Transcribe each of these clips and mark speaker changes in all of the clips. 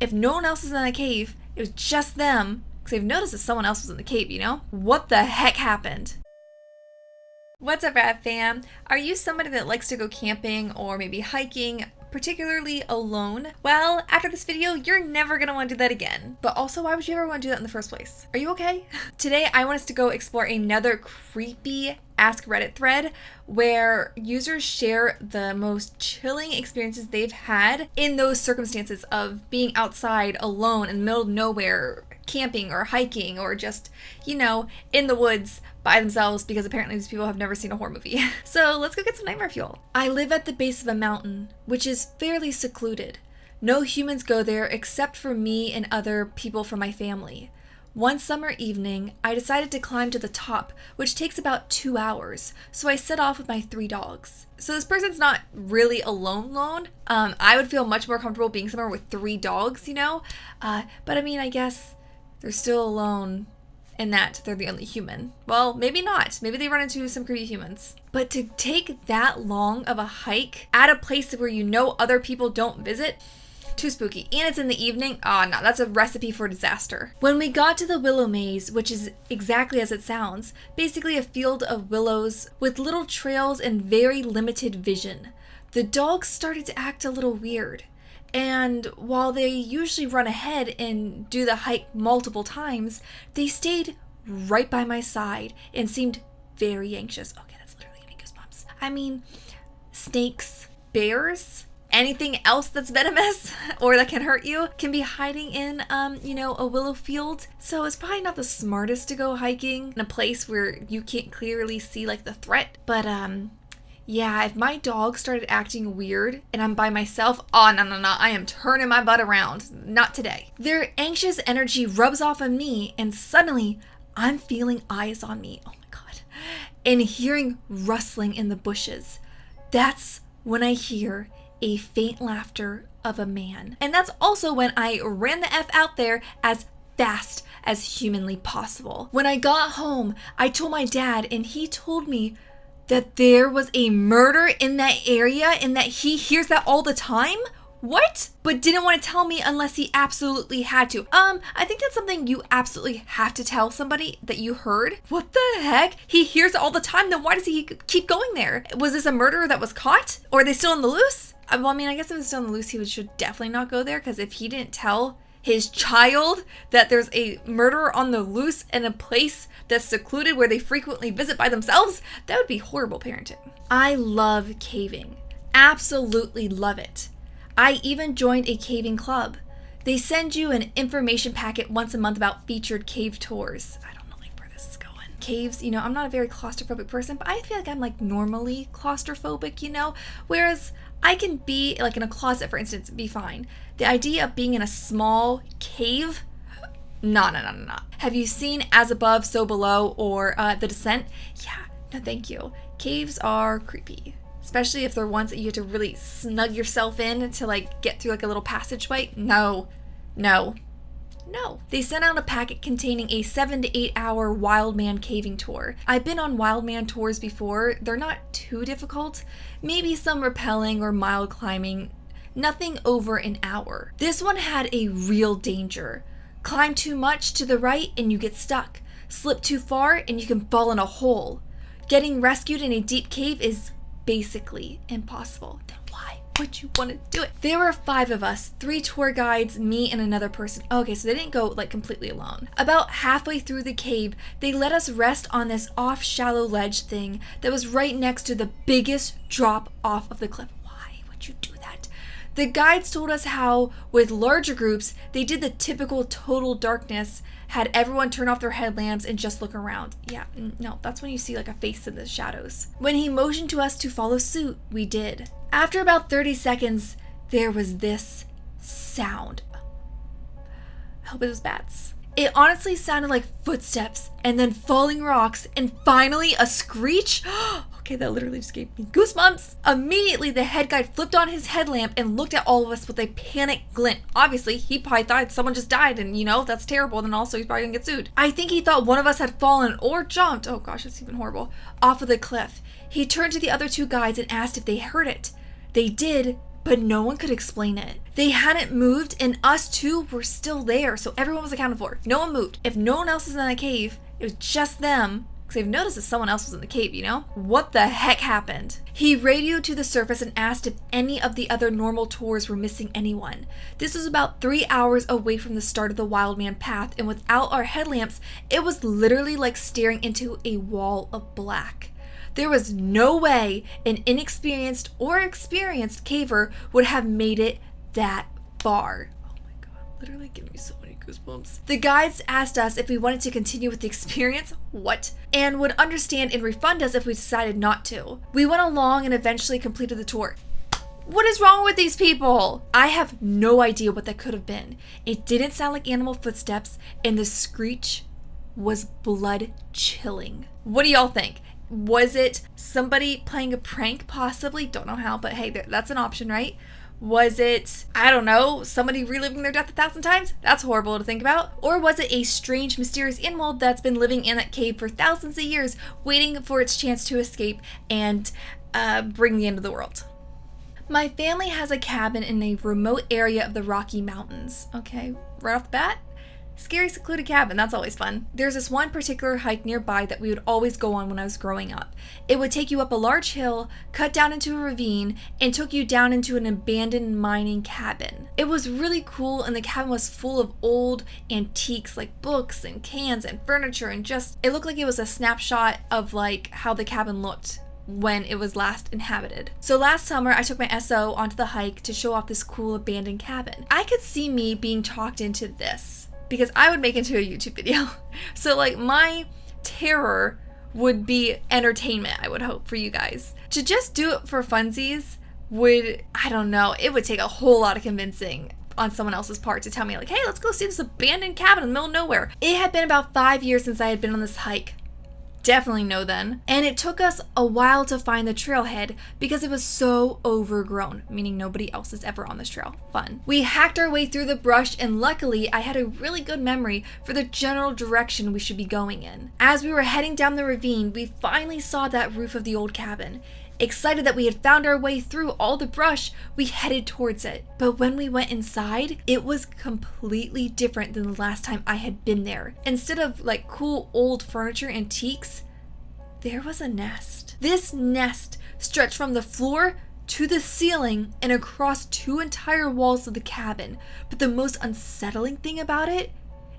Speaker 1: if no one else was in the cave, it was just them, because they've noticed that someone else was in the cave, you know? What the heck happened? What's up, Rad Fam? Are you somebody that likes to go camping or maybe hiking, particularly alone? Well, after this video, you're never gonna want to do that again. But also, why would you ever want to do that in the first place? Are you okay? Today, I want us to go explore another creepy Ask Reddit thread where users share the most chilling experiences they've had in those circumstances of being outside alone in the middle of nowhere, camping or hiking, or just, you know, in the woods by themselves, because apparently these people have never seen a horror movie. So let's go get some nightmare fuel. I live at the base of a mountain, which is fairly secluded. No humans go there except for me and other people from my family. One summer evening, I decided to climb to the top, which takes about 2 hours, so I set off with my 3 dogs. So this person's not really alone. I would feel much more comfortable being somewhere with 3 dogs, you know? But I mean, I guess they're still alone in that they're the only human. Well, maybe not. Maybe they run into some creepy humans. But to take that long of a hike at a place where you know other people don't visit, too spooky. And it's in the evening. Oh no, that's a recipe for disaster. When we got to the willow maze, which is exactly as it sounds, basically a field of willows with little trails and very limited vision, the dogs started to act a little weird. And while they usually run ahead and do the hike multiple times, they stayed right by my side and seemed very anxious. Okay, that's literally giving me goosebumps. I mean, snakes, bears, anything else that's venomous or that can hurt you can be hiding in, you know, a willow field. So it's probably not the smartest to go hiking in a place where you can't clearly see like the threat. But yeah, if my dog started acting weird and I'm by myself, oh no, I am turning my butt around. Not today. Their anxious energy rubs off on me and suddenly I'm feeling eyes on me. Oh my God. And hearing rustling in the bushes. That's when I hear a faint laughter of a man. And that's also when I ran the F out there as fast as humanly possible. When I got home, I told my dad and he told me that there was a murder in that area and that he hears that all the time. What? But didn't want to tell me unless he absolutely had to. I think that's something you absolutely have to tell somebody that you heard. What the heck? He hears it all the time, then why does he keep going there? Was this a murderer that was caught? Or are they still on the loose? Well, I mean, I guess if it's still on the loose, he should definitely not go there, because if he didn't tell his child that there's a murderer on the loose in a place that's secluded where they frequently visit by themselves, that would be horrible parenting. I love caving. Absolutely love it. I even joined a caving club. They send you an information packet once a month about featured cave tours. I don't know like where this is going. Caves, you know, I'm not a very claustrophobic person, but I feel like I'm like normally claustrophobic, you know? Whereas I can be like in a closet, for instance, be fine. The idea of being in a small cave, no. Have you seen As Above, So Below or The Descent? Yeah, no thank you. Caves are creepy. Especially if they're ones that you have to really snug yourself in to like get through like a little passageway. No. They sent out a packet containing a 7 to 8 hour wild man caving tour. I've been on wild man tours before. They're not too difficult. Maybe some rappelling or mild climbing. Nothing over an hour. This one had a real danger. Climb too much to the right and you get stuck. Slip too far and you can fall in a hole. Getting rescued in a deep cave is basically impossible. Then why would you want to do it? There were 5 of us, 3 tour guides, me and another person. Okay, so they didn't go like completely alone. About halfway through the cave, they let us rest on this off shallow ledge thing that was right next to the biggest drop off of the cliff. Why would you do that? The guides told us how with larger groups, they did the typical total darkness, had everyone turn off their headlamps and just look around. Yeah, no, that's when you see like a face in the shadows. When he motioned to us to follow suit, we did. After about 30 seconds, there was this sound. I hope it was bats. It honestly sounded like footsteps and then falling rocks and finally a screech. Okay, that literally just gave me goosebumps. Immediately, the head guide flipped on his headlamp and looked at all of us with a panicked glint. Obviously, he probably thought someone just died and, you know, that's terrible. And then also he's probably gonna get sued. I think he thought one of us had fallen or jumped, oh gosh, that's even horrible, off of the cliff. He turned to the other 2 guides and asked if they heard it. They did, but no one could explain it. They hadn't moved, and us two were still there, so everyone was accounted for. No one moved. If no one else was in that cave, it was just them. Because they've noticed that someone else was in the cave, you know? What the heck happened? He radioed to the surface and asked if any of the other normal tours were missing anyone. This was about 3 hours away from the start of the Wildman path, and without our headlamps, it was literally like staring into a wall of black. There was no way an inexperienced or experienced caver would have made it that far. Oh my god, literally giving me so many goosebumps. The guides asked us if we wanted to continue with the experience, and would understand and refund us if we decided not to. We went along and eventually completed the tour. What is wrong with these people? I have no idea what that could have been. It didn't sound like animal footsteps, and the screech was blood chilling. What do y'all think? Was it somebody playing a prank, possibly? Don't know how, but hey, that's an option, right? Was it, I don't know, somebody reliving their death 1,000 times? That's horrible to think about. Or was it a strange, mysterious animal that's been living in that cave for thousands of years, waiting for its chance to escape and bring the end of the world? My family has a cabin in a remote area of the Rocky Mountains. Okay, right off the bat. Scary, secluded cabin, that's always fun. There's this one particular hike nearby that we would always go on when I was growing up. It would take you up a large hill, cut down into a ravine, and took you down into an abandoned mining cabin. It was really cool, and the cabin was full of old antiques like books and cans and furniture, and it looked like it was a snapshot of like how the cabin looked when it was last inhabited. So last summer, I took my SO onto the hike to show off this cool abandoned cabin. I could see me being talked into this, because I would make it into a YouTube video. So like my terror would be entertainment, I would hope, for you guys. To just do it for funsies would, I don't know, it would take a whole lot of convincing on someone else's part to tell me like, hey, let's go see this abandoned cabin in the middle of nowhere. It had been about 5 years since I had been on this hike. Definitely no then. And it took us a while to find the trailhead because it was so overgrown, meaning nobody else is ever on this trail. Fun. We hacked our way through the brush, and luckily I had a really good memory for the general direction we should be going in. As we were heading down the ravine, we finally saw that roof of the old cabin. Excited that we had found our way through all the brush, we headed towards it. But when we went inside, it was completely different than the last time I had been there. Instead of like cool old furniture antiques, there was a nest. This nest stretched from the floor to the ceiling and across 2 entire walls of the cabin. But the most unsettling thing about it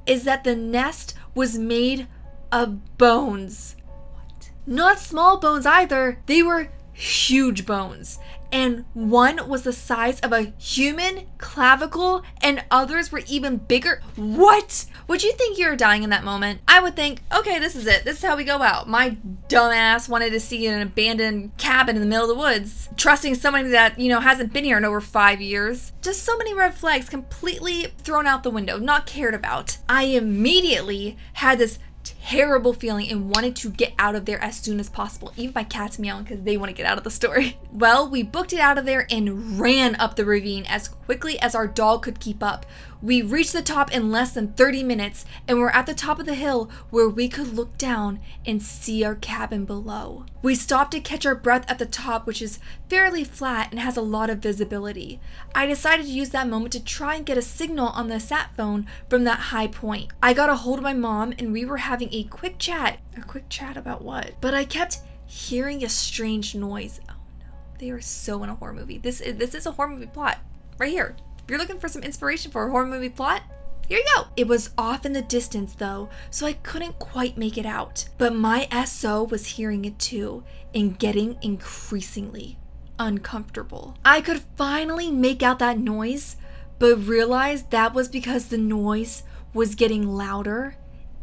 Speaker 1: is that the nest was made of bones. What? Not small bones either. They were huge bones, and one was the size of a human clavicle and others were even bigger. What? Would you think you were dying in that moment? I would think, okay, this is it. This is how we go out. My dumbass wanted to see an abandoned cabin in the middle of the woods, trusting somebody that, hasn't been here in over 5 years. Just so many red flags completely thrown out the window, not cared about. I immediately had this terrible feeling and wanted to get out of there as soon as possible. Even my cat's meowing because they want to get out of the story. Well, we booked it out of there and ran up the ravine as quickly as our dog could keep up. We reached the top in less than 30 minutes and we're at the top of the hill where we could look down and see our cabin below. We stopped to catch our breath at the top, which is fairly flat and has a lot of visibility. I decided to use that moment to try and get a signal on the sat phone from that high point. I got a hold of my mom and we were having a quick chat. A quick chat about what? But I kept hearing a strange noise. Oh no, they are so in a horror movie. This is a horror movie plot right here. If you're looking for some inspiration for a horror movie plot, here you go. It was off in the distance though, so I couldn't quite make it out. But my SO was hearing it too and getting increasingly uncomfortable. I could finally make out that noise, but realized that was because the noise was getting louder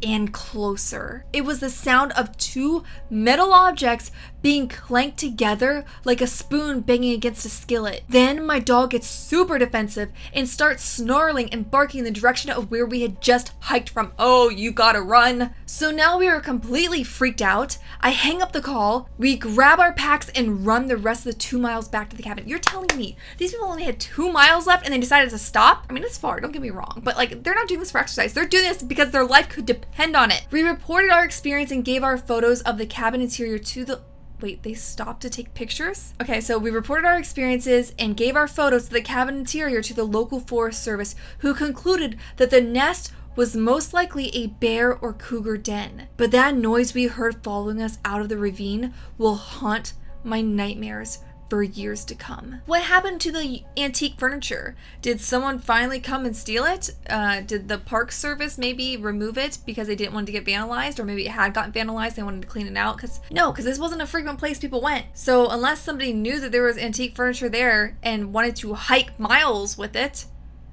Speaker 1: and closer. It was the sound of 2 metal objects being clanked together like a spoon banging against a skillet. Then my dog gets super defensive and starts snarling and barking in the direction of where we had just hiked from. Oh, you gotta run. So now we are completely freaked out. I hang up the call, we grab our packs and run the rest of the 2 miles back to the cabin. You're telling me these people only had 2 miles left and they decided to stop? I mean, it's far, don't get me wrong, but like, they're not doing this for exercise. They're doing this because their life could depend on it. We reported our experience and gave our photos of the cabin interior to the Wait, they stopped to take pictures? Okay, so we reported our experiences and gave our photos of the cabin interior to the local Forest Service, who concluded that the nest was most likely a bear or cougar den. But that noise we heard following us out of the ravine will haunt my nightmares for years to come. What happened to the antique furniture? Did someone finally come and steal it? Did the Park Service maybe remove it because they didn't want it to get vandalized, or maybe it had gotten vandalized, they wanted to clean it out? Because this wasn't a frequent place people went. So unless somebody knew that there was antique furniture there and wanted to hike miles with it,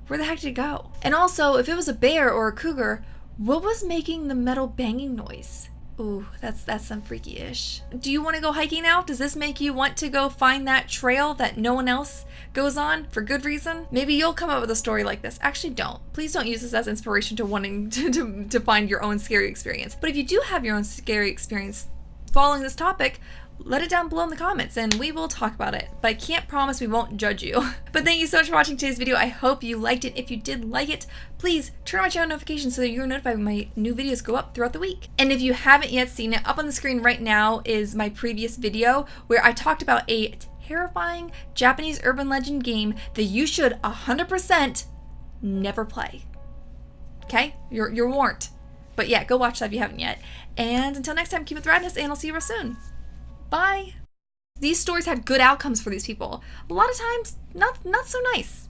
Speaker 1: where the heck did it go? And also, if it was a bear or a cougar, what was making the metal banging noise? Ooh, that's some freaky-ish. Do you want to go hiking now? Does this make you want to go find that trail that no one else goes on for good reason? Maybe you'll come up with a story like this. Actually, don't. Please don't use this as inspiration to wanting to find your own scary experience. But if you do have your own scary experience following this topic, let it down below in the comments and we will talk about it. But I can't promise we won't judge you. But thank you so much for watching today's video. I hope you liked it. If you did like it, please turn on my channel notifications so that you're notified when my new videos go up throughout the week. And if you haven't yet seen it, up on the screen right now is my previous video where I talked about a terrifying Japanese urban legend game that you should 100% never play. Okay? You're warned. But yeah, go watch that if you haven't yet. And until next time, keep it with radness, and I'll see you real soon. Bye. These stories had good outcomes for these people. A lot of times, not so nice.